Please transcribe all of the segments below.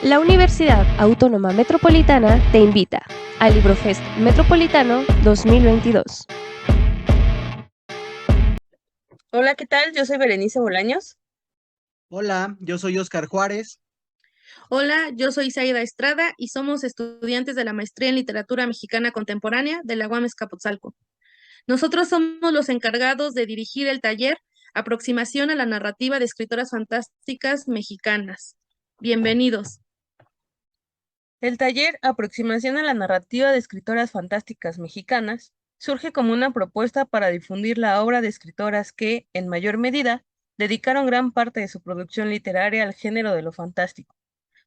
La Universidad Autónoma Metropolitana te invita al Librofest Metropolitano 2022. Hola, ¿qué tal? Yo soy Berenice Bolaños. Hola, yo soy Oscar Juárez. Hola, yo soy Zaida Estrada y somos estudiantes de la Maestría en Literatura Mexicana Contemporánea de la UAM Escapotzalco. Nosotros somos los encargados de dirigir el taller Aproximación a la narrativa de escritoras fantásticas mexicanas. Bienvenidos. El taller Aproximación a la narrativa de escritoras fantásticas mexicanas surge como una propuesta para difundir la obra de escritoras que, en mayor medida, dedicaron gran parte de su producción literaria al género de lo fantástico,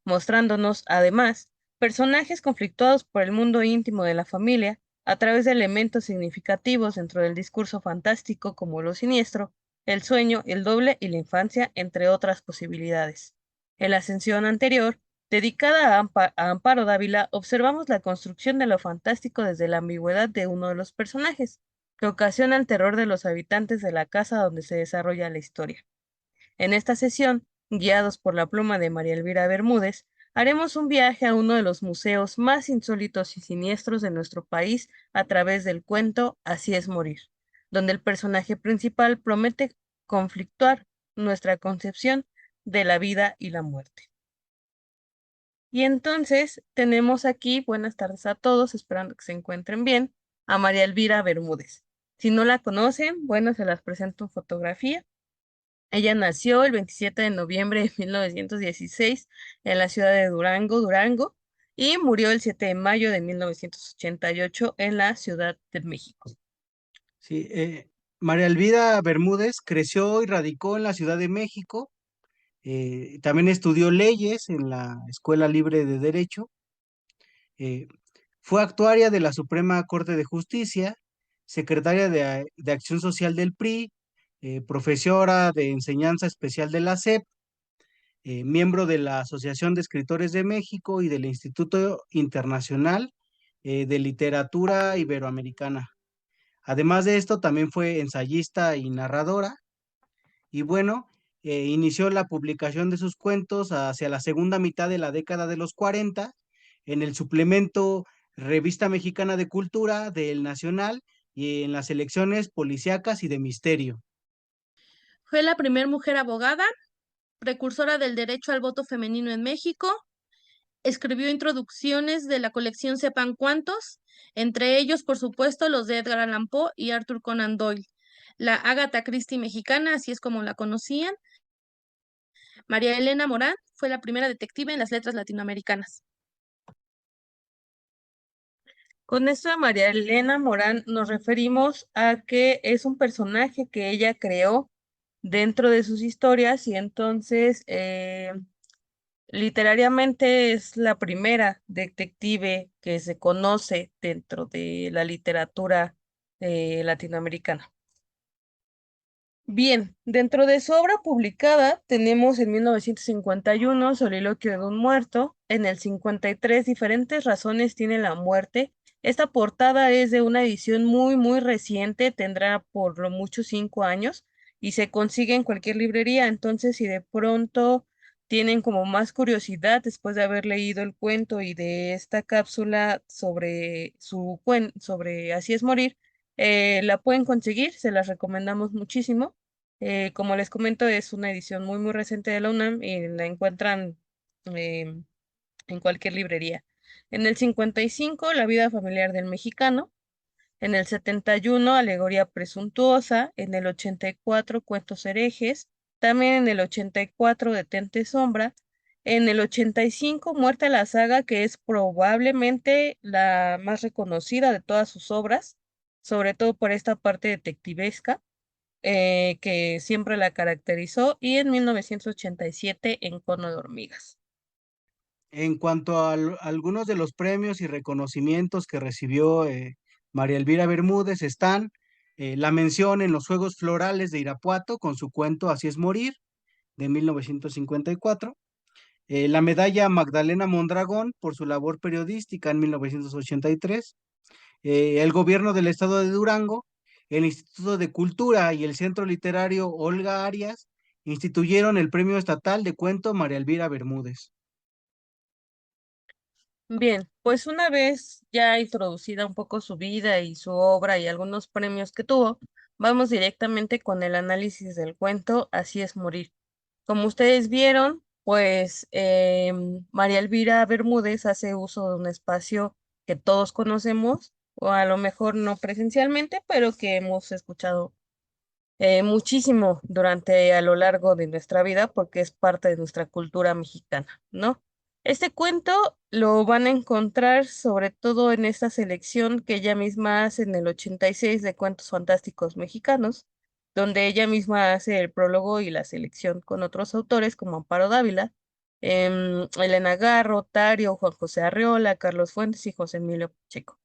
mostrándonos, además, personajes conflictuados por el mundo íntimo de la familia a través de elementos significativos dentro del discurso fantástico como lo siniestro, el sueño, el doble y la infancia, entre otras posibilidades. En la ascensión anterior, dedicada a Amparo Dávila, observamos la construcción de lo fantástico desde la ambigüedad de uno de los personajes, que ocasiona el terror de los habitantes de la casa donde se desarrolla la historia. En esta sesión, guiados por la pluma de María Elvira Bermúdez, haremos un viaje a uno de los museos más insólitos y siniestros de nuestro país a través del cuento Así es morir, donde el personaje principal promete conflictuar nuestra concepción de la vida y la muerte. Y entonces tenemos aquí, buenas tardes a todos, esperando que se encuentren bien, a María Elvira Bermúdez. Si no la conocen, bueno, se las presento en fotografía. Ella nació el 27 de noviembre de 1916 en la ciudad de Durango, Durango, y murió el 7 de mayo de 1988 en la Ciudad de México. Sí, María Elvira Bermúdez creció y radicó en la Ciudad de México. También estudió leyes en la Escuela Libre de Derecho. eh, Fue actuaria de la Suprema Corte de Justicia, secretaria de Acción Social del PRI, profesora de Enseñanza Especial de la SEP, miembro de la Asociación de Escritores de México y del Instituto Internacional de Literatura Iberoamericana. Además de esto, también fue ensayista y narradora. Y bueno, inició la publicación de sus cuentos hacia la segunda mitad de la década de los 40 en el suplemento Revista Mexicana de Cultura del Nacional y en las selecciones policíacas y de misterio. Fue la primera mujer abogada, precursora del derecho al voto femenino en México. Escribió introducciones de la colección Sepan Cuántos, entre ellos, por supuesto, los de Edgar Allan Poe y Arthur Conan Doyle. La Agatha Christie mexicana, así es como la conocían. María Elena Morán fue la primera detective en las letras latinoamericanas. Con esto de María Elena Morán nos referimos a que es un personaje que ella creó dentro de sus historias y entonces literariamente es la primera detective que se conoce dentro de la literatura latinoamericana. Bien, dentro de su obra publicada tenemos en 1951 Soliloquio de un muerto, en el 53 Diferentes razones tiene la muerte. Esta portada es de una edición muy reciente, tendrá por lo mucho 5 años y se consigue en cualquier librería, entonces si de pronto tienen como más curiosidad después de haber leído el cuento y de esta cápsula sobre sobre Así es morir, la pueden conseguir, se las recomendamos muchísimo. Como les comento, es una edición muy reciente de la UNAM y la encuentran em, en cualquier librería. En el 55, La vida familiar del mexicano. En el 71, Alegoría presuntuosa. En el 84, Cuentos herejes. También en el 84, Detente sombra. En el 85, Muerte a la saga, que es probablemente la más reconocida de todas sus obras, sobre todo por esta parte detectivesca que siempre la caracterizó, y en 1987 en Cono de hormigas. En cuanto a algunos de los premios y reconocimientos que recibió María Elvira Bermúdez, están la mención en los Juegos Florales de Irapuato con su cuento Así es morir, de 1954, la medalla Magdalena Mondragón por su labor periodística en 1983, el gobierno del estado de Durango, el Instituto de Cultura y el Centro Literario Olga Arias instituyeron el Premio Estatal de Cuento María Elvira Bermúdez. Bien, pues una vez ya introducida un poco su vida y su obra y algunos premios que tuvo, vamos directamente con el análisis del cuento Así es morir. Como ustedes vieron, pues María Elvira Bermúdez hace uso de un espacio que todos conocemos, o a lo mejor no presencialmente, pero que hemos escuchado muchísimo durante a lo largo de nuestra vida porque es parte de nuestra cultura mexicana, ¿no? Este cuento lo van a encontrar sobre todo en esta selección que ella misma hace en el 86 de Cuentos Fantásticos Mexicanos, donde ella misma hace el prólogo y la selección con otros autores como Amparo Dávila, Elena Garro, Tario, Juan José Arreola, Carlos Fuentes y José Emilio Pacheco.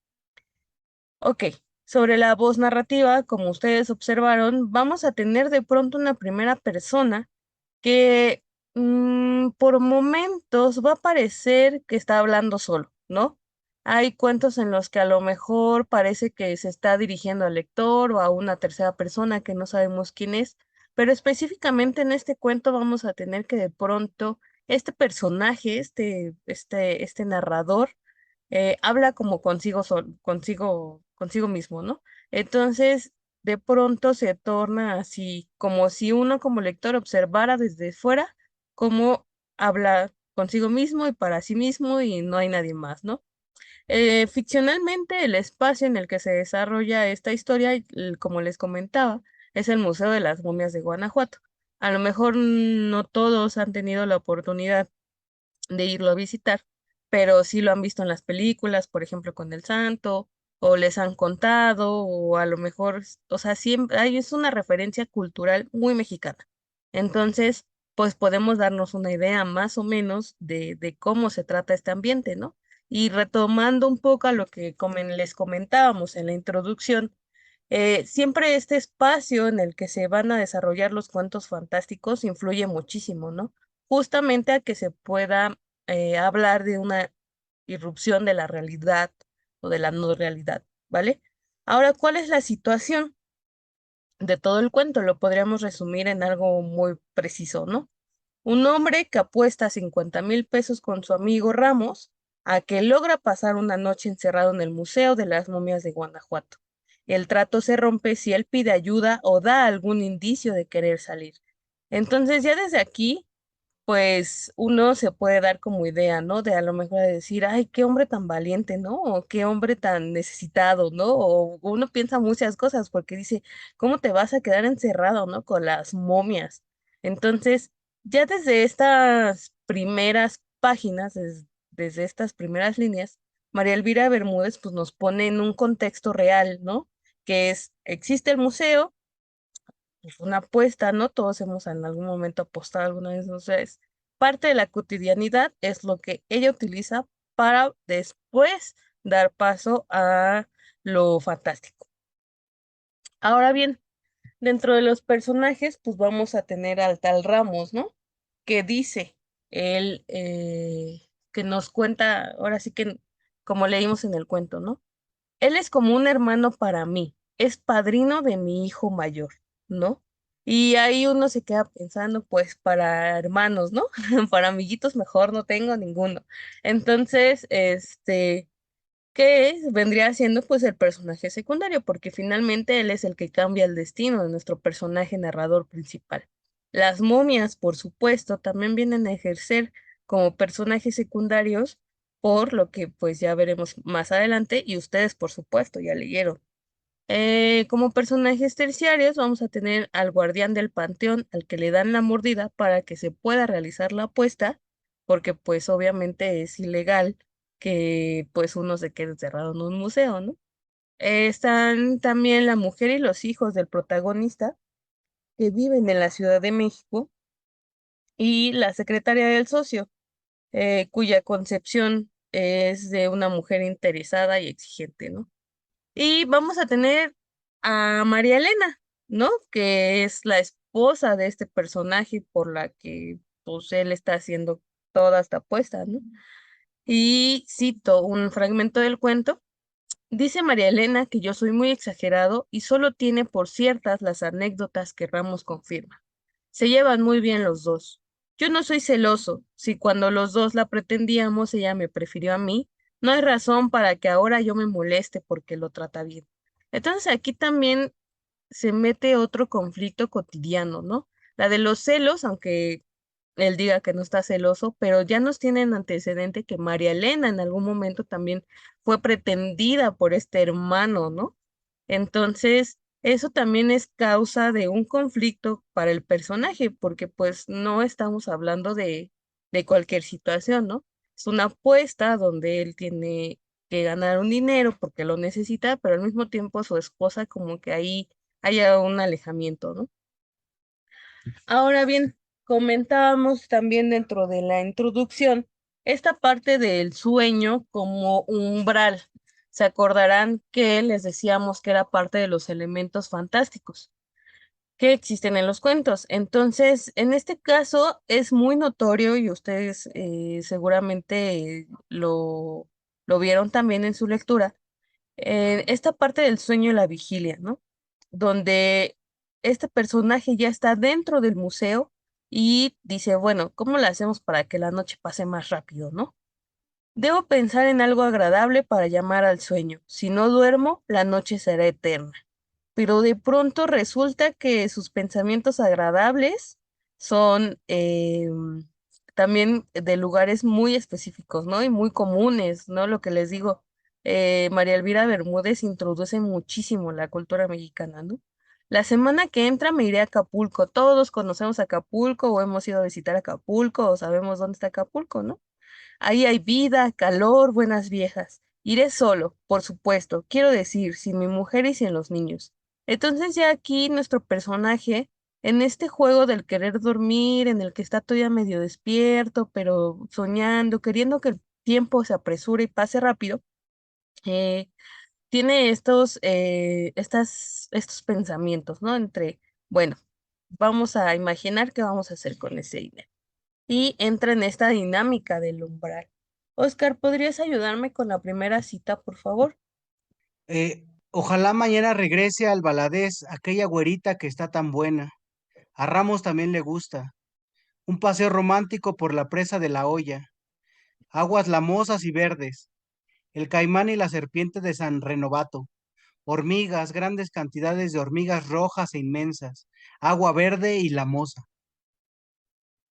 Ok, sobre la voz narrativa, como ustedes observaron, vamos a tener de pronto una primera persona que por momentos va a parecer que está hablando solo, ¿no? Hay cuentos en los que a lo mejor parece que se está dirigiendo al lector o a una tercera persona que no sabemos quién es, pero específicamente en este cuento vamos a tener que de pronto este personaje, este narrador, habla como consigo mismo, ¿no? Entonces, de pronto se torna así, como si uno como lector observara desde fuera cómo habla consigo mismo y para sí mismo y no hay nadie más, ¿no? Ficcionalmente, el espacio en el que se desarrolla esta historia, como les comentaba, es el Museo de las Momias de Guanajuato. A lo mejor no todos han tenido la oportunidad de irlo a visitar, pero sí lo han visto en las películas, por ejemplo, con El Santo, o les han contado, o a lo mejor, o sea, siempre es una referencia cultural muy mexicana. Entonces, pues podemos darnos una idea más o menos de cómo se trata este ambiente, ¿no? Y retomando un poco a lo que les comentábamos en la introducción, siempre este espacio en el que se van a desarrollar los cuentos fantásticos influye muchísimo, ¿no? Justamente a que se pueda hablar de una irrupción de la realidad o de la no realidad, ¿vale? Ahora, ¿cuál es la situación de todo el cuento? Lo podríamos resumir en algo muy preciso, ¿no? Un hombre que apuesta 50,000 pesos con su amigo Ramos a que logra pasar una noche encerrado en el Museo de las Momias de Guanajuato. El trato se rompe si él pide ayuda o da algún indicio de querer salir. Entonces ya desde aquí pues uno se puede dar como idea, ¿no? De a lo mejor de decir, ay, qué hombre tan valiente, ¿no? O qué hombre tan necesitado, ¿no? O uno piensa muchas cosas porque dice, ¿cómo te vas a quedar encerrado, ¿no? Con las momias. Entonces, ya desde estas primeras páginas, desde estas primeras líneas, María Elvira Bermúdez pues nos pone en un contexto real, ¿no? Que es, existe el museo, pues una apuesta, ¿no? Todos hemos en algún momento apostado alguna vez, o sea, es parte de la cotidianidad, es lo que ella utiliza para después dar paso a lo fantástico. Ahora bien, dentro de los personajes, pues vamos a tener al tal Ramos, ¿no? Que dice, él, que nos cuenta, ahora sí que como leímos en el cuento, ¿no? Él es como un hermano para mí, es padrino de mi hijo mayor, ¿no? Y ahí uno se queda pensando, pues para hermanos, ¿no? Para amiguitos mejor no tengo ninguno. Entonces, ¿qué es? Vendría siendo pues el personaje secundario, porque finalmente él es el que cambia el destino de nuestro personaje narrador principal. Las momias, por supuesto, también vienen a ejercer como personajes secundarios, por lo que pues ya veremos más adelante, y ustedes, por supuesto, ya leyeron. Como personajes terciarios vamos a tener al guardián del panteón, al que le dan la mordida para que se pueda realizar la apuesta, porque pues obviamente es ilegal que pues uno se quede encerrado en un museo, ¿no? Están también la mujer y los hijos del protagonista que viven en la Ciudad de México y la secretaria del socio, cuya concepción es de una mujer interesada y exigente, ¿no? Y vamos a tener a María Elena, ¿no? Que es la esposa de este personaje por la que pues él está haciendo toda esta apuesta, ¿no? Y cito un fragmento del cuento. Dice María Elena que yo soy muy exagerado y solo tiene por ciertas las anécdotas que Ramos confirma. Se llevan muy bien los dos. Yo no soy celoso. Si cuando los dos la pretendíamos, ella me prefirió a mí, no hay razón para que ahora yo me moleste porque lo trata bien. Entonces aquí también se mete otro conflicto cotidiano, ¿no? La de los celos, aunque él diga que no está celoso, pero ya nos tienen antecedente que María Elena en algún momento también fue pretendida por este hermano, ¿no? Entonces, eso también es causa de un conflicto para el personaje, porque pues no estamos hablando de cualquier situación, ¿no? Es una apuesta donde él tiene que ganar un dinero porque lo necesita, pero al mismo tiempo su esposa como que ahí haya un alejamiento, ¿no? Ahora bien, comentábamos también dentro de la introducción esta parte del sueño como umbral. Se acordarán que les decíamos que era parte de los elementos fantásticos que existen en los cuentos. Entonces, en este caso es muy notorio y ustedes seguramente lo vieron también en su lectura, esta parte del sueño y la vigilia, ¿no? Donde este personaje ya está dentro del museo y dice, bueno, ¿cómo le hacemos para que la noche pase más rápido, no? Debo pensar en algo agradable para llamar al sueño. Si no duermo, la noche será eterna. Pero de pronto resulta que sus pensamientos agradables son también de lugares muy específicos, ¿no? Y muy comunes, ¿no? Lo que les digo, María Elvira Bermúdez introduce muchísimo la cultura mexicana, ¿no? La semana que entra me iré a Acapulco. Todos conocemos Acapulco o hemos ido a visitar Acapulco o sabemos dónde está Acapulco, ¿no? Ahí hay vida, calor, buenas viejas. Iré solo, por supuesto, quiero decir, sin mi mujer y sin los niños. Entonces ya aquí nuestro personaje, en este juego del querer dormir, en el que está todavía medio despierto, pero soñando, queriendo que el tiempo se apresure y pase rápido, eh, tiene estos pensamientos, ¿no? Entre, bueno, vamos a imaginar qué vamos a hacer con ese dinero y entra en esta dinámica del umbral. Oscar, ¿podrías ayudarme con la primera cita, por favor? Ojalá mañana regrese al Valadez, aquella güerita que está tan buena. A Ramos también le gusta. Un paseo romántico por la presa de la Hoya. Aguas lamosas y verdes. El caimán y la serpiente de San Renovato. Hormigas, grandes cantidades de hormigas rojas e inmensas. Agua verde y lamosa.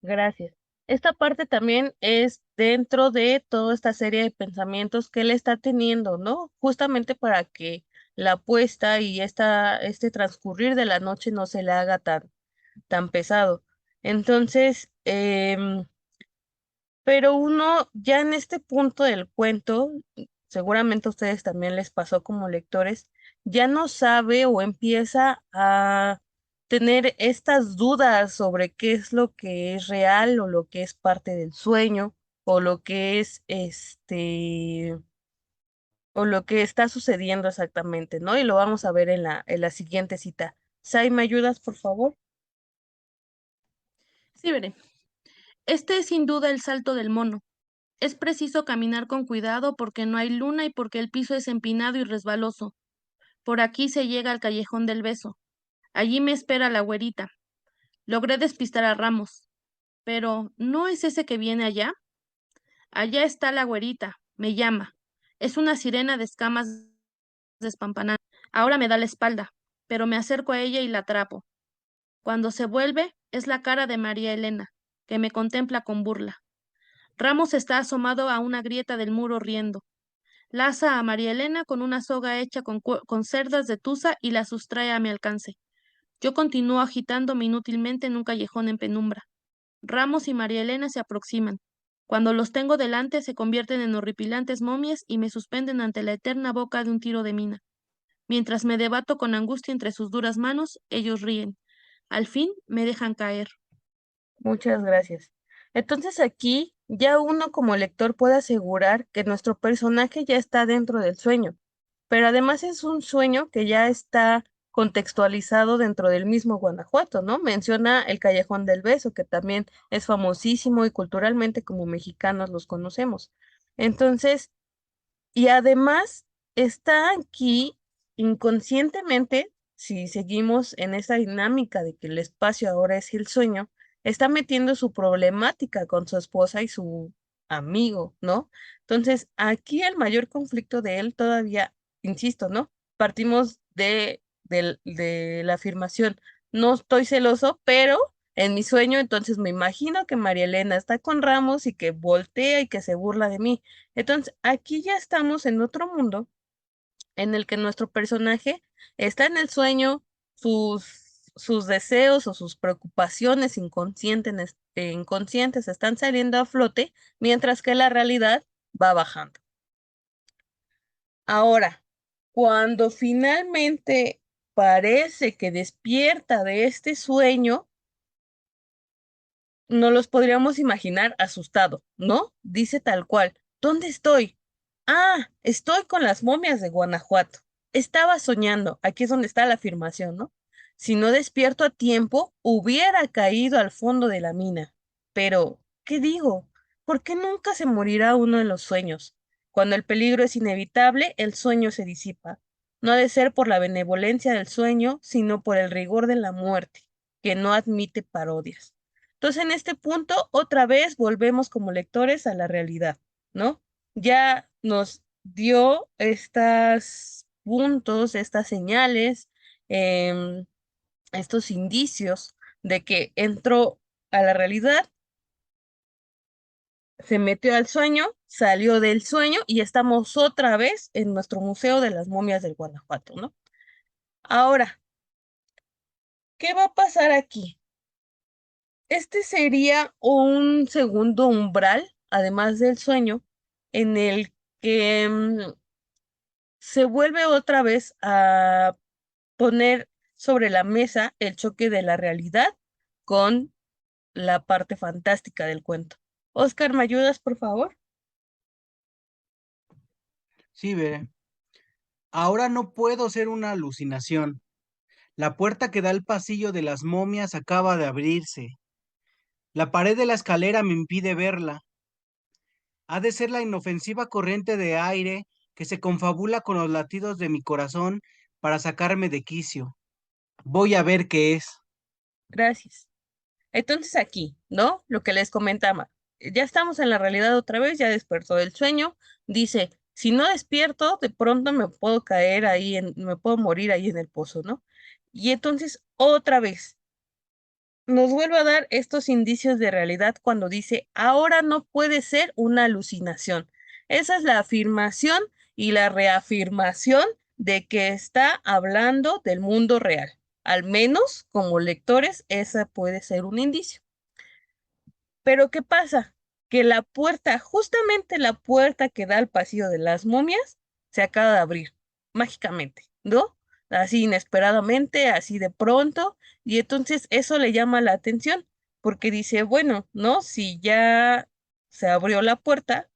Gracias. Esta parte también es dentro de toda esta serie de pensamientos que él está teniendo, ¿no? Justamente para que la apuesta y este transcurrir de la noche no se le haga tan pesado. Entonces, pero uno ya en este punto del cuento, seguramente a ustedes también les pasó como lectores, ya no sabe o empieza a tener estas dudas sobre qué es lo que es real o lo que es parte del sueño o lo que es o lo que está sucediendo exactamente, ¿no? Y lo vamos a ver en la siguiente cita. Sai, ¿me ayudas, por favor? Sí, veré. Este es sin duda el salto del mono. Es preciso caminar con cuidado porque no hay luna y porque el piso es empinado y resbaloso. Por aquí se llega al callejón del beso. Allí me espera la güerita. Logré despistar a Ramos. Pero, ¿no es ese que viene allá? Allá está la güerita. Me llama. Es una sirena de escamas despampanadas. Ahora me da la espalda, pero me acerco a ella y la atrapo. Cuando se vuelve, es la cara de María Elena, que me contempla con burla. Ramos está asomado a una grieta del muro riendo. Laza a María Elena con una soga hecha con cerdas de tusa y la sustrae a mi alcance. Yo continúo agitándome inútilmente en un callejón en penumbra. Ramos y María Elena se aproximan. Cuando los tengo delante se convierten en horripilantes momias y me suspenden ante la eterna boca de un tiro de mina. Mientras me debato con angustia entre sus duras manos, ellos ríen. Al fin me dejan caer. Muchas gracias. Entonces aquí ya uno como lector puede asegurar que nuestro personaje ya está dentro del sueño, pero además es un sueño que ya está contextualizado dentro del mismo Guanajuato, ¿no? Menciona el Callejón del Beso, que también es famosísimo y culturalmente como mexicanos los conocemos. Entonces, y además está aquí inconscientemente, si seguimos en esa dinámica de que el espacio ahora es el sueño, está metiendo su problemática con su esposa y su amigo, ¿no? Entonces, aquí el mayor conflicto de él todavía, insisto, ¿no? Partimos de la afirmación, no estoy celoso, pero en mi sueño, entonces me imagino que María Elena está con Ramos y que voltea y que se burla de mí. Entonces, aquí ya estamos en otro mundo en el que nuestro personaje está en el sueño, sus deseos o sus preocupaciones inconscientes están saliendo a flote, mientras que la realidad va bajando. Ahora, cuando finalmente parece que despierta de este sueño, no los podríamos imaginar asustado, ¿no? Dice tal cual, ¿dónde estoy? Ah, estoy con las momias de Guanajuato. Estaba soñando. Aquí es donde está la afirmación, ¿no? Si no despierto a tiempo, hubiera caído al fondo de la mina. Pero, ¿qué digo? ¿Por qué nunca se morirá uno en los sueños? Cuando el peligro es inevitable, el sueño se disipa. No ha de ser por la benevolencia del sueño, sino por el rigor de la muerte, que no admite parodias. Entonces, en este punto, otra vez volvemos como lectores a la realidad, ¿no? Ya nos dio estos puntos, estas señales, em, estos indicios de que entró a la realidad, se metió al sueño, salió del sueño y estamos otra vez en nuestro Museo de las Momias del Guanajuato, ¿no? Ahora, ¿qué va a pasar aquí? Este sería un segundo umbral, además del sueño, en el que se vuelve otra vez a poner sobre la mesa el choque de la realidad con la parte fantástica del cuento. Oscar, ¿me ayudas, por favor? Sí, veré. Ahora no puedo ser una alucinación. La puerta que da al pasillo de las momias acaba de abrirse. La pared de la escalera me impide verla. Ha de ser la inofensiva corriente de aire que se confabula con los latidos de mi corazón para sacarme de quicio. Voy a ver qué es. Gracias. Entonces aquí, ¿no? Lo que les comentaba. Ya estamos en la realidad otra vez, ya despertó del sueño. Dice, si no despierto, de pronto me puedo caer ahí, me puedo morir ahí en el pozo, ¿no? Y entonces otra vez nos vuelve a dar estos indicios de realidad cuando dice, ahora no puede ser una alucinación. Esa es la afirmación y la reafirmación de que está hablando del mundo real. Al menos como lectores, esa puede ser un indicio. Pero ¿qué pasa? Que la puerta, justamente la puerta que da al pasillo de las momias, se acaba de abrir, mágicamente, ¿no? Así inesperadamente, así de pronto, y entonces eso le llama la atención, porque dice, bueno, ¿no? Si ya se abrió la puerta,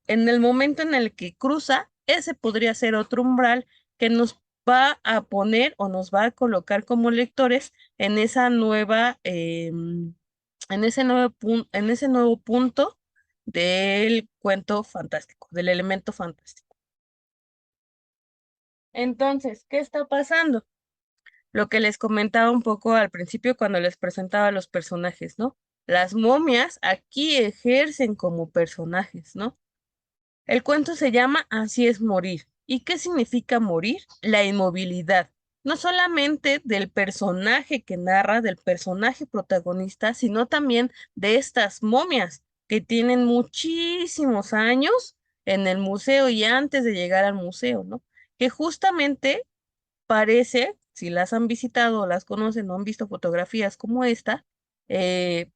en el momento en el que cruza, ese podría ser otro umbral que nos va a poner o nos va a colocar como lectores en esa nueva, en ese nuevo punto del cuento fantástico, del elemento fantástico. Entonces, ¿qué está pasando? Lo que les comentaba un poco al principio cuando les presentaba a los personajes, ¿no? Las momias aquí ejercen como personajes, ¿no? El cuento se llama Así es morir. ¿Y qué significa morir? La inmovilidad. No solamente del personaje que narra, del personaje protagonista, sino también de estas momias que tienen muchísimos años en el museo y antes de llegar al museo, ¿no? Que justamente parece, si las han visitado o las conocen o han visto fotografías como esta,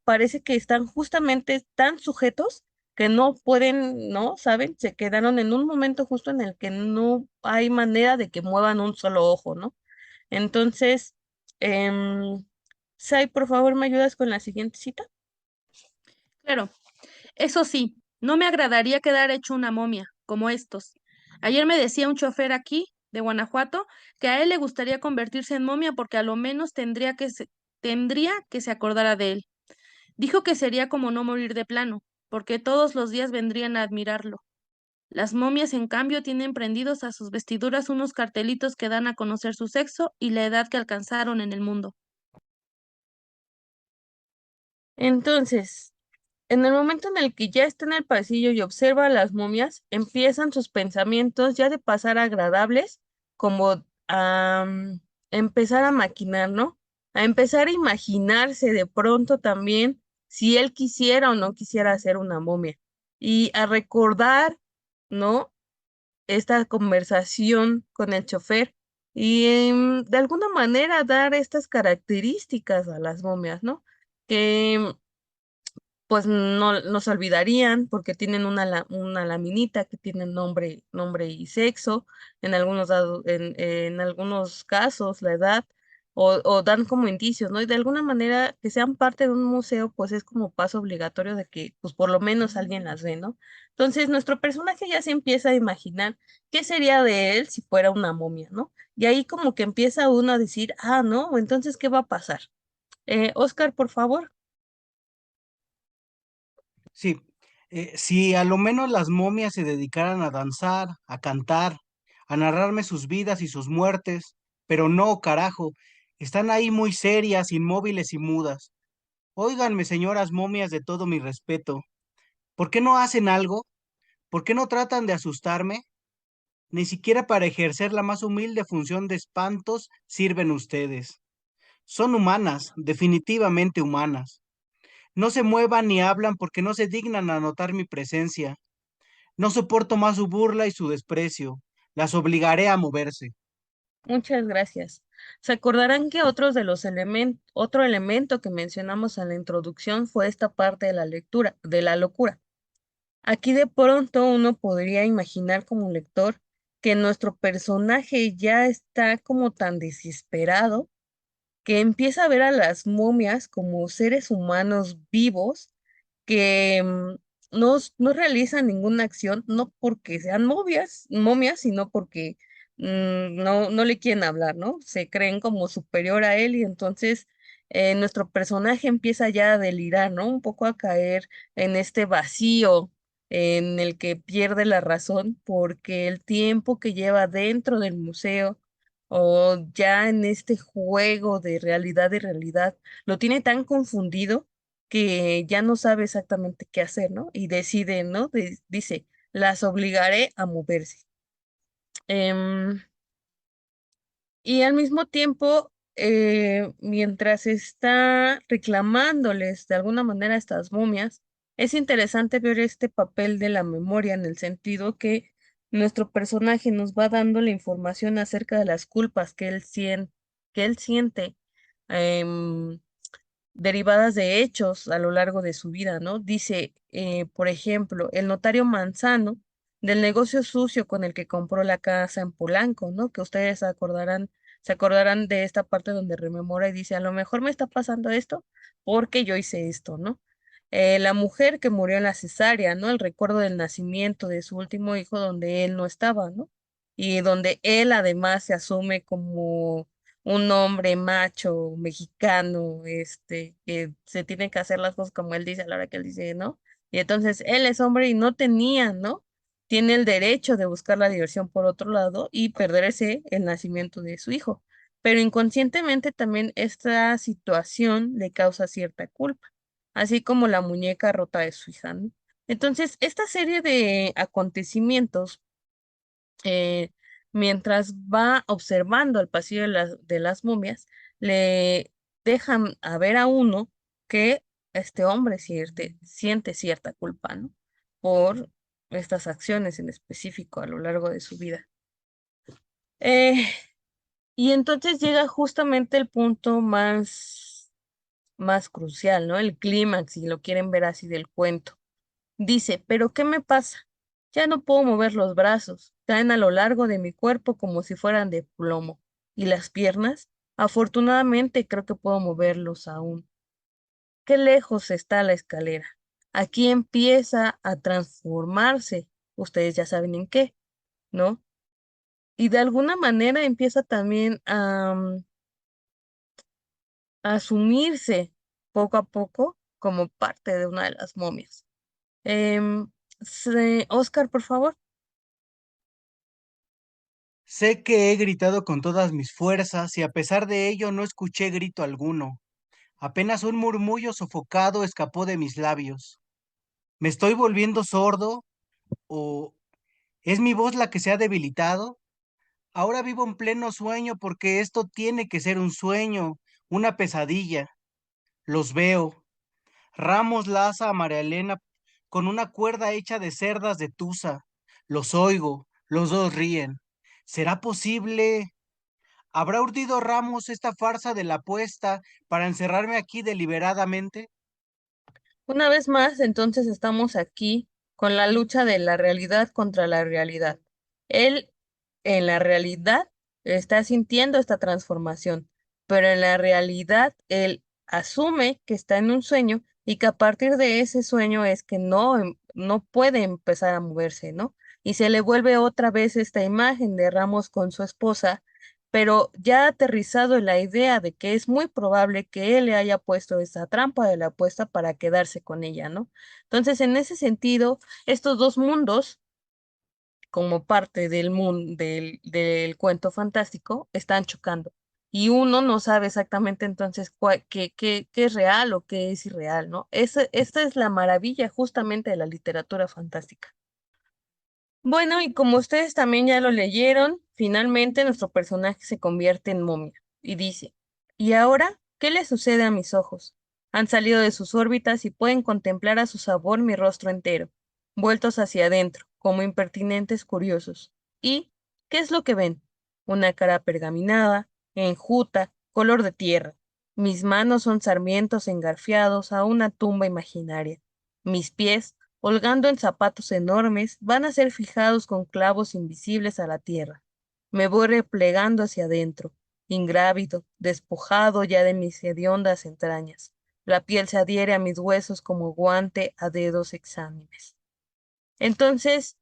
parece que están justamente tan sujetos que no pueden, ¿no? ¿Saben? Se quedaron en un momento justo en el que no hay manera de que muevan un solo ojo, ¿no? Entonces, Sai, por favor, ¿me ayudas con la siguiente cita? Claro, eso sí, no me agradaría quedar hecho una momia, como estos. Ayer me decía un chofer aquí, de Guanajuato, que a él le gustaría convertirse en momia porque a lo menos tendría que se acordara de él. Dijo que sería como no morir de plano, porque todos los días vendrían a admirarlo. Las momias, en cambio, tienen prendidos a sus vestiduras unos cartelitos que dan a conocer su sexo y la edad que alcanzaron en el mundo. Entonces, en el momento en el que ya está en el pasillo y observa a las momias, empiezan sus pensamientos ya de pasar agradables, como a empezar a maquinar, ¿no? A empezar a imaginarse de pronto también si él quisiera o no quisiera ser una momia. Y a recordar, ¿no? Esta conversación con el chofer y de alguna manera dar estas características a las momias, ¿no? Que pues no se olvidarían porque tienen una laminita que tiene nombre y sexo, en algunos casos la edad, o dan como indicios, ¿no? Y de alguna manera que sean parte de un museo, pues es como paso obligatorio de que, pues por lo menos alguien las ve, ¿no? Entonces nuestro personaje ya se empieza a imaginar qué sería de él si fuera una momia, ¿no? Y ahí como que empieza uno a decir, ah, ¿no? Entonces, ¿qué va a pasar? Oscar, por favor. Sí, si a lo menos las momias se dedicaran a danzar, a cantar, a narrarme sus vidas y sus muertes, pero no, carajo, están ahí muy serias, inmóviles y mudas. Óiganme, señoras momias, de todo mi respeto, ¿por qué no hacen algo? ¿Por qué no tratan de asustarme? Ni siquiera para ejercer la más humilde función de espantos sirven ustedes. Son humanas, definitivamente humanas. No se muevan ni hablan porque no se dignan a notar mi presencia. No soporto más su burla y su desprecio. Las obligaré a moverse. Muchas gracias. Se acordarán que otro elemento que mencionamos en la introducción fue esta parte de la lectura, de la locura. Aquí de pronto uno podría imaginar como lector que nuestro personaje ya está como tan desesperado que empieza a ver a las momias como seres humanos vivos que no realizan ninguna acción, no porque sean momias, sino porque no le quieren hablar, ¿no? Se creen como superior a él y entonces nuestro personaje empieza ya a delirar, ¿no? Un poco a caer en este vacío en el que pierde la razón porque el tiempo que lleva dentro del museo o ya en este juego de realidad y realidad lo tiene tan confundido que ya no sabe exactamente qué hacer, ¿no? Y decide, ¿no? Dice, las obligaré a moverse. Em, y al mismo tiempo, mientras está reclamándoles de alguna manera a estas momias, es interesante ver este papel de la memoria en el sentido que nuestro personaje nos va dando la información acerca de las culpas que él siente. em, Derivadas de hechos a lo largo de su vida, ¿no? Dice, por ejemplo, el notario Manzano del negocio sucio con el que compró la casa en Polanco, ¿no? Que ustedes se acordarán de esta parte donde rememora y dice, a lo mejor me está pasando esto porque yo hice esto, ¿no? La mujer que murió en la cesárea, ¿no? El recuerdo del nacimiento de su último hijo donde él no estaba, ¿no? Y donde él además se asume como un hombre macho mexicano, que se tiene que hacer las cosas como él dice a la hora que él dice, ¿no? Y entonces él es hombre y no tenía, ¿no? Tiene el derecho de buscar la diversión por otro lado y perderse el nacimiento de su hijo. Pero inconscientemente también esta situación le causa cierta culpa, así como la muñeca rota de su hija, ¿no? Entonces, esta serie de acontecimientos eh, mientras va observando el pasillo de las momias, le dejan a ver a uno que este hombre siente cierta culpa, ¿no? Por estas acciones en específico a lo largo de su vida. Eh, y entonces llega justamente el punto más crucial, ¿no? El clímax, si lo quieren ver así del cuento. Dice, ¿pero qué me pasa? Ya no puedo mover los brazos, caen a lo largo de mi cuerpo como si fueran de plomo. ¿Y las piernas? Afortunadamente creo que puedo moverlos aún. Qué lejos está la escalera. Aquí empieza a transformarse. Ustedes ya saben en qué, ¿no? Y de alguna manera empieza también a asumirse poco a poco como parte de una de las momias. Em, Oscar, por favor. Sé que he gritado con todas mis fuerzas y a pesar de ello no escuché grito alguno. Apenas un murmullo sofocado escapó de mis labios. ¿Me estoy volviendo sordo o es mi voz la que se ha debilitado? Ahora vivo en pleno sueño porque esto tiene que ser un sueño, una pesadilla. Los veo. Ramos laza a María Elena con una cuerda hecha de cerdas de tusa. Los oigo, los dos ríen. ¿Será posible? ¿Habrá urdido Ramos esta farsa de la apuesta para encerrarme aquí deliberadamente? Una vez más, entonces estamos aquí con la lucha de la realidad contra la realidad. Él en la realidad está sintiendo esta transformación, pero en la realidad él asume que está en un sueño y que a partir de ese sueño es que no puede empezar a moverse, ¿no? Y se le vuelve otra vez esta imagen de Ramos con su esposa, pero ya aterrizado en la idea de que es muy probable que él le haya puesto esa trampa de la apuesta para quedarse con ella, ¿no? Entonces, en ese sentido, estos dos mundos, como parte del mundo del cuento fantástico, están chocando. Y uno no sabe exactamente entonces qué es real o qué es irreal, ¿no? Esta es la maravilla justamente de la literatura fantástica. Bueno, y como ustedes también ya lo leyeron, finalmente nuestro personaje se convierte en momia y dice, ¿y ahora qué le sucede a mis ojos? Han salido de sus órbitas y pueden contemplar a su sabor mi rostro entero, vueltos hacia adentro, como impertinentes curiosos. ¿Y qué es lo que ven? Una cara pergaminada, enjuta, color de tierra. Mis manos son sarmientos engarfiados a una tumba imaginaria. Mis pies holgando en zapatos enormes, van a ser fijados con clavos invisibles a la tierra. Me voy replegando hacia adentro, ingrávido, despojado ya de mis hediondas entrañas. La piel se adhiere a mis huesos como guante a dedos exánimes. Entonces,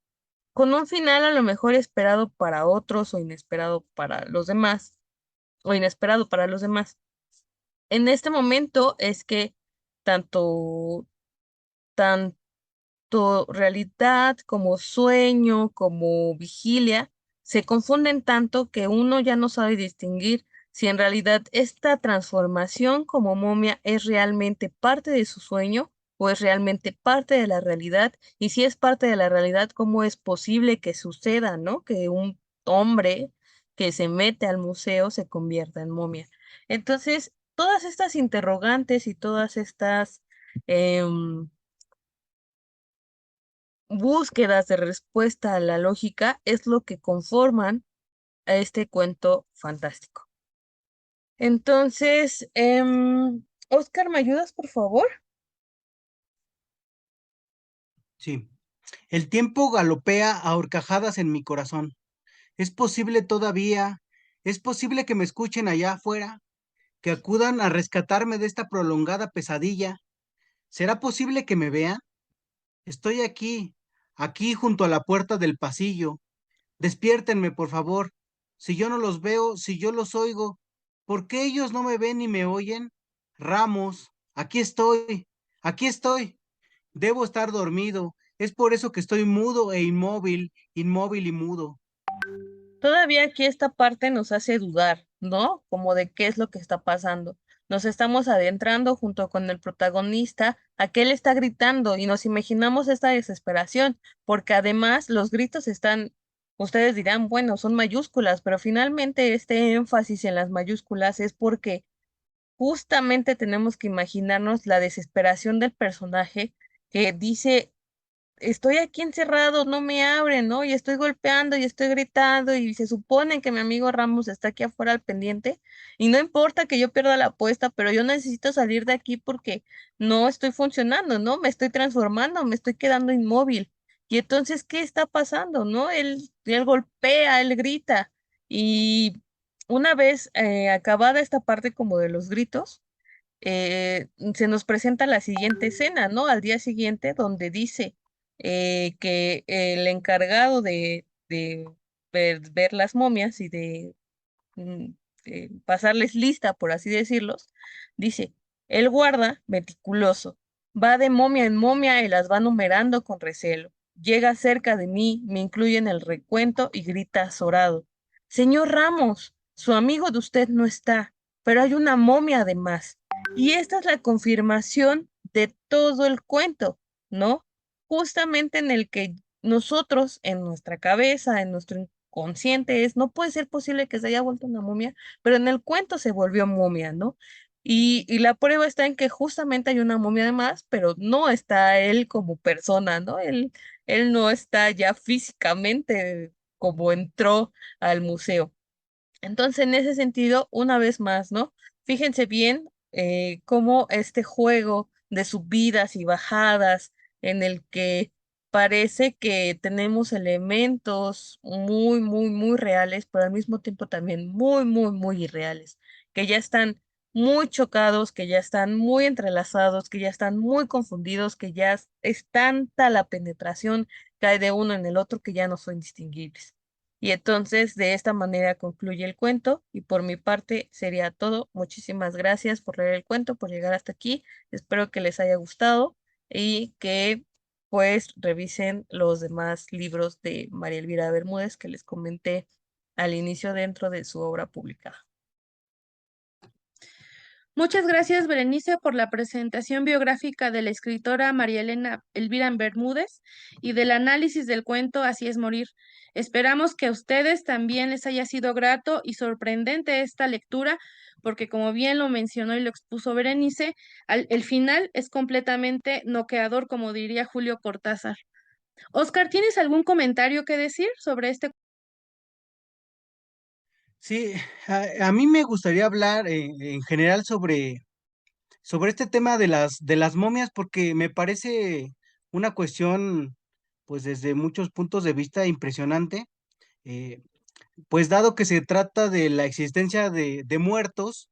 con un final a lo mejor esperado para otros o inesperado para los demás, o inesperado para los demás. En este momento es que tanto, tanto realidad, como sueño, como vigilia, se confunden tanto que uno ya no sabe distinguir si en realidad esta transformación como momia es realmente parte de su sueño o es realmente parte de la realidad, y si es parte de la realidad, ¿cómo es posible que suceda, ¿no? Que un hombre que se mete al museo se convierta en momia. Entonces, todas estas interrogantes y todas estas búsquedas de respuesta a la lógica es lo que conforman a este cuento fantástico. Entonces, Oscar, ¿me ayudas, por favor? Sí. El tiempo galopea a horcajadas en mi corazón. ¿Es posible todavía? ¿Es posible que me escuchen allá afuera? ¿Que acudan a rescatarme de esta prolongada pesadilla? ¿Será posible que me vean? Estoy aquí, aquí junto a la puerta del pasillo. Despiértenme, por favor. Si yo no los veo, si yo los oigo, ¿por qué ellos no me ven ni me oyen? Ramos, aquí estoy, aquí estoy. Debo estar dormido. Es por eso que estoy mudo e inmóvil, inmóvil y mudo. Todavía aquí esta parte nos hace dudar, ¿no? Como de qué es lo que está pasando. Nos estamos adentrando junto con el protagonista a que él está gritando y nos imaginamos esta desesperación, porque además los gritos están, ustedes dirán, bueno, son mayúsculas, pero finalmente este énfasis en las mayúsculas es porque justamente tenemos que imaginarnos la desesperación del personaje que dice, estoy aquí encerrado, no me abren, ¿no? Y estoy golpeando y estoy gritando y se supone que mi amigo Ramos está aquí afuera al pendiente y no importa que yo pierda la apuesta, pero yo necesito salir de aquí porque no estoy funcionando, ¿no? Me estoy transformando, me estoy quedando inmóvil. Y entonces, ¿qué está pasando, no? Él golpea, él grita y una vez acabada esta parte como de los gritos, se nos presenta la siguiente escena, ¿no? Al día siguiente, donde dice que el encargado de ver las momias y mm, de pasarles lista, por así decirlos, dice, el guarda, meticuloso, va de momia en momia y las va numerando con recelo. Llega cerca de mí, me incluye en el recuento y grita azorado. Señor Ramos, su amigo de usted no está, pero hay una momia además. Y esta es la confirmación de todo el cuento, ¿no? Justamente en el que nosotros, en nuestra cabeza, en nuestro inconsciente, no puede ser posible que se haya vuelto una momia, pero en el cuento se volvió momia, ¿no? Y la prueba está en que justamente hay una momia de más, pero no está él como persona, ¿no? Él no está ya físicamente como entró al museo. Entonces, en ese sentido, una vez más, ¿no? Fíjense bien cómo este juego de subidas y bajadas en el que parece que tenemos elementos muy, muy, muy reales, pero al mismo tiempo también muy, muy, muy irreales, que ya están muy chocados, que ya están muy entrelazados, que ya están muy confundidos, que ya es tanta la penetración que hay de uno en el otro que ya no son distinguibles. Y entonces de esta manera concluye el cuento y por mi parte sería todo. Muchísimas gracias por leer el cuento, por llegar hasta aquí. Espero que les haya gustado y que pues revisen los demás libros de María Elvira Bermúdez que les comenté al inicio dentro de su obra publicada. Muchas gracias, Berenice, por la presentación biográfica de la escritora María Elena Elvira Bermúdez y del análisis del cuento Así es morir. Esperamos que a ustedes también les haya sido grato y sorprendente esta lectura, porque como bien lo mencionó y lo expuso Berenice, el final es completamente noqueador, como diría Julio Cortázar. Oscar, ¿tienes algún comentario que decir sobre este? Sí, a mí me gustaría hablar en general sobre este tema de las momias porque me parece una cuestión, pues desde muchos puntos de vista impresionante, eh, pues dado que se trata de la existencia de muertos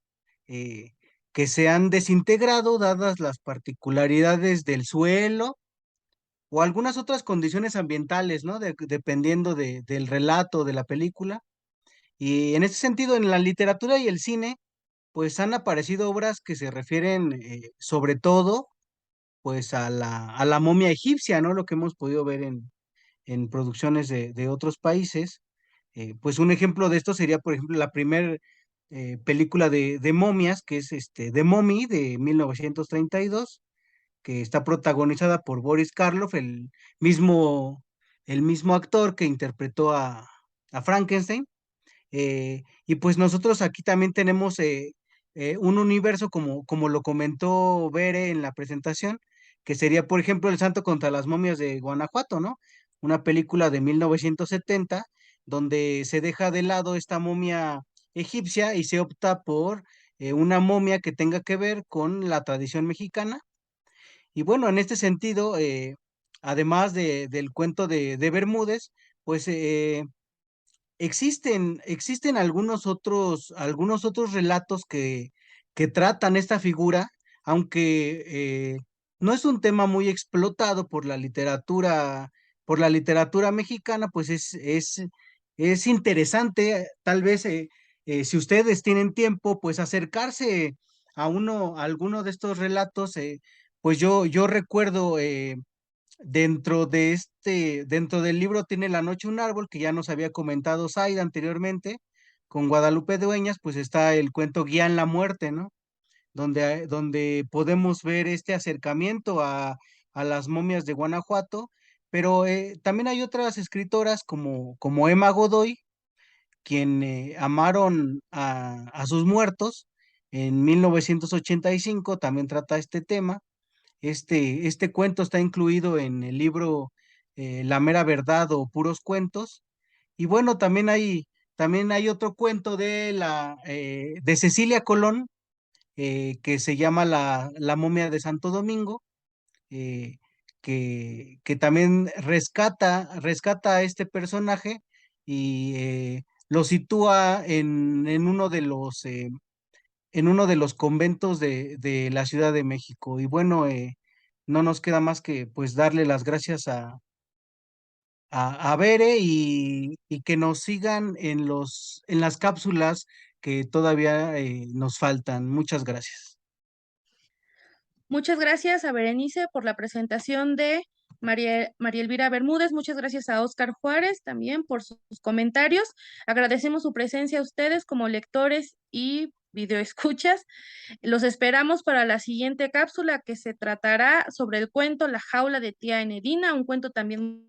eh, que se han desintegrado dadas las particularidades del suelo o algunas otras condiciones ambientales, ¿no? Dependiendo del relato de la película. Y en ese sentido, en la literatura y el cine, pues han aparecido obras que se refieren sobre todo pues a la momia egipcia, ¿no? Lo que hemos podido ver en producciones de otros países. Pues un ejemplo de esto sería, por ejemplo, la primera película de momias, que es The Mummy de 1932, que está protagonizada por Boris Karloff, el mismo actor que interpretó a Frankenstein. Y pues nosotros aquí también tenemos un universo, como lo comentó Bere en la presentación, que sería, por ejemplo, El Santo contra las momias de Guanajuato, ¿no? Una película de 1970, donde se deja de lado esta momia egipcia y se opta por una momia que tenga que ver con la tradición mexicana. Y bueno, en este sentido, además del cuento de Bermúdez, pues existen algunos otros relatos que tratan esta figura, aunque no es un tema muy explotado por la literatura mexicana, pues es interesante, tal vez si ustedes tienen tiempo, pues acercarse a alguno de estos relatos, pues yo recuerdo dentro del libro Tiene la noche un árbol, que ya nos había comentado Zaida anteriormente, con Guadalupe Dueñas, pues está el cuento Guía en la muerte, ¿no? Donde podemos ver este acercamiento a las momias de Guanajuato, pero también hay otras escritoras como Emma Godoy, quien amaron a sus muertos en 1985, también trata este tema. Este cuento está incluido en el libro La mera verdad o puros cuentos. Y bueno, también hay otro cuento de Cecilia Colón, que se llama La momia de Santo Domingo, eh, que también rescata a este personaje y lo sitúa en uno de los conventos de la Ciudad de México. Y bueno, no nos queda más que pues darle las gracias a Bere y que nos sigan en las cápsulas que todavía nos faltan. Muchas gracias. Muchas gracias a Berenice por la presentación de María Elvira Bermúdez. Muchas gracias a Óscar Juárez también por sus comentarios. Agradecemos su presencia a ustedes como lectores y video escuchas. Los esperamos para la siguiente cápsula que se tratará sobre el cuento La jaula de tía Enedina, un cuento también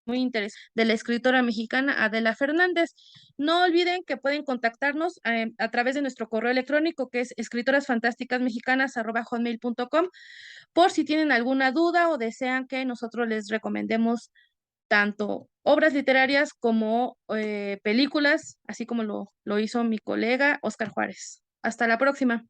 muy interesante de la escritora mexicana Adela Fernández. No olviden que pueden contactarnos a través de nuestro correo electrónico que es escritorasfantásticasmexicanas@hotmail.com por si tienen alguna duda o desean que nosotros les recomendemos tanto obras literarias como películas, así como lo hizo mi colega Oscar Juárez. Hasta la próxima.